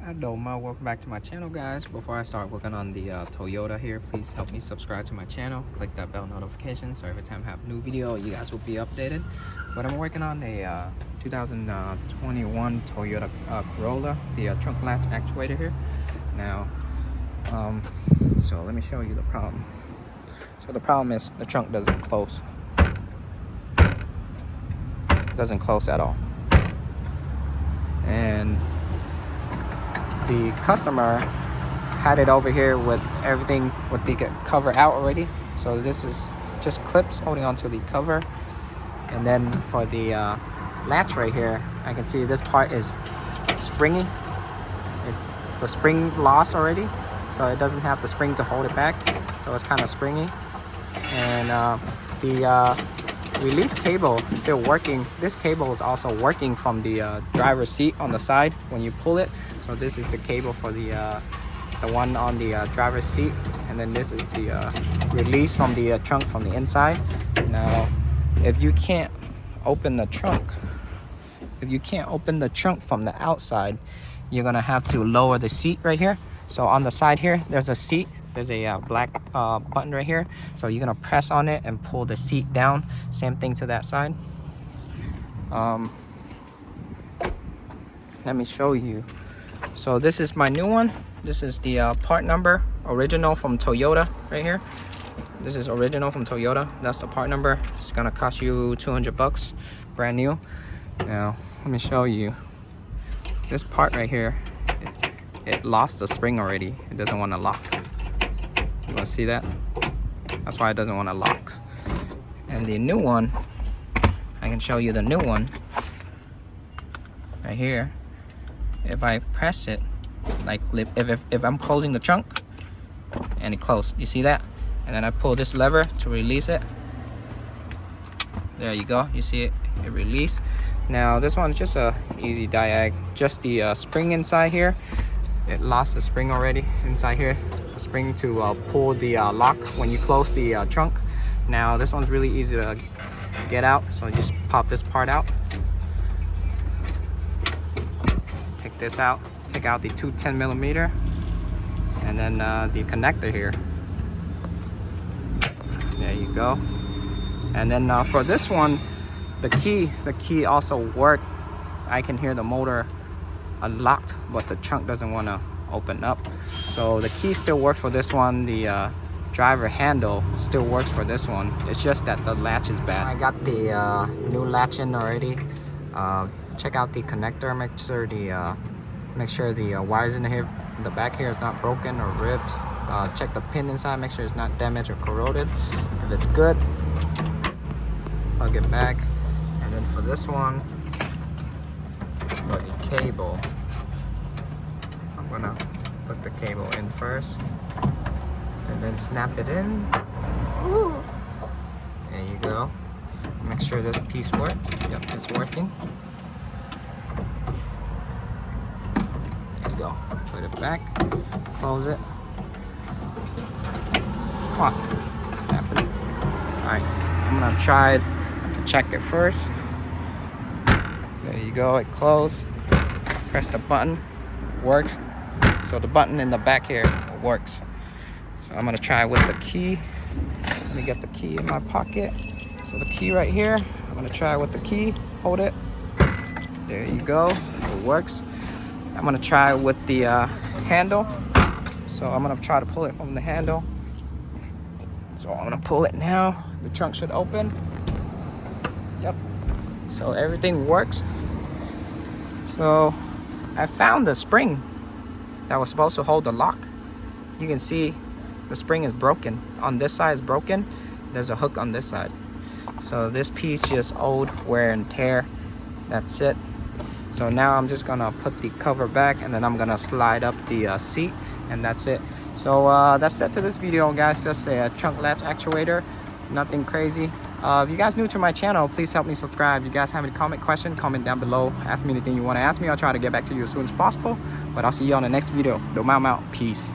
Hello, welcome back to my channel, guys. Before I start working on the Toyota here, please help me subscribe to my channel, click that bell notification so every time I have a new video you guys will be updated. But I'm working on a 2021 Toyota Corolla, the trunk latch actuator here now. So let me show you the problem. So the problem is the trunk doesn't close. It doesn't close at all. And the customer had it over here with everything with the cover out already. So this is just clips holding onto the cover. And then for the latch right here, I can see this part is springy. It's the spring lost already, so it doesn't have the spring to hold it back. So it's kind of springy. And the release cable is still working. This cable is also working from the driver's seat on the side when you pull it. So this is the cable for the one on the driver's seat, and then this is the release from the trunk from the inside. Now, if you can't open the trunk, from the outside, you're gonna have to lower the seat right here. So on the side here, there's a seat. There's a black button right here. So you're gonna press on it and pull the seat down. Same thing to that side. Let me show you. So this is my new one. This is the part number, original from Toyota right here. This is original from Toyota. That's the part number. It's gonna cost you 200 bucks, brand new. Now, let me show you. This part right here, it lost the spring already. It doesn't want to lock. You want to see that? That's why it doesn't want to lock. And the new one, I can show you the new one right here. If I press it, like if I'm closing the trunk and it closed, you see that? And then I pull this lever to release it. There you go. You see it? It released. Now this one's just a easy diag. Just the spring inside here. It lost the spring already inside here. The spring to pull the lock when you close the trunk. Now this one's really easy to get out. So just pop this part out. Take this out. Take out the two 10mm. And then the connector here. There you go. And then for this one, the key also worked. I can hear the motor unlocked, but the trunk doesn't want to open up. So the key still works for this one. The driver handle still works for this one. It's just that the latch is bad. I got the new latch in already. Check out the connector. Make sure the wires in the back here is not broken or ripped. Check the pin inside. Make sure it's not damaged or corroded. If it's good, plug it back. And then for this one, for the cable, I'm gonna put the cable in first and then snap it in. Ooh. There you go. Make sure this piece works. Yep, it's working. There you go. Put it back, close it. Come on, snap it. Alright, I'm gonna try to check it first. There you go, it closed. Press the button, it works. So the button in the back here works. So I'm gonna try with the key. Let me get the key in my pocket. So the key right here, I'm gonna try with the key. Hold it. There you go, it works. I'm gonna try with the handle. So I'm gonna try to pull it from the handle. So I'm gonna pull it now. The trunk should open. Yep. So everything works. So I found the spring that was supposed to hold the lock. You can see the spring is broken. On this side is broken. There's a hook on this side. So this piece just old wear and tear. That's it. So now I'm just gonna put the cover back and then I'm gonna slide up the seat, and that's it. So that's it to this video, guys. Just a trunk latch actuator. Nothing crazy. If you guys new to my channel, please help me subscribe. If you guys have any comment down below. Ask me anything you want to ask me. I'll try to get back to you as soon as possible. But I'll see you on the next video. Peace.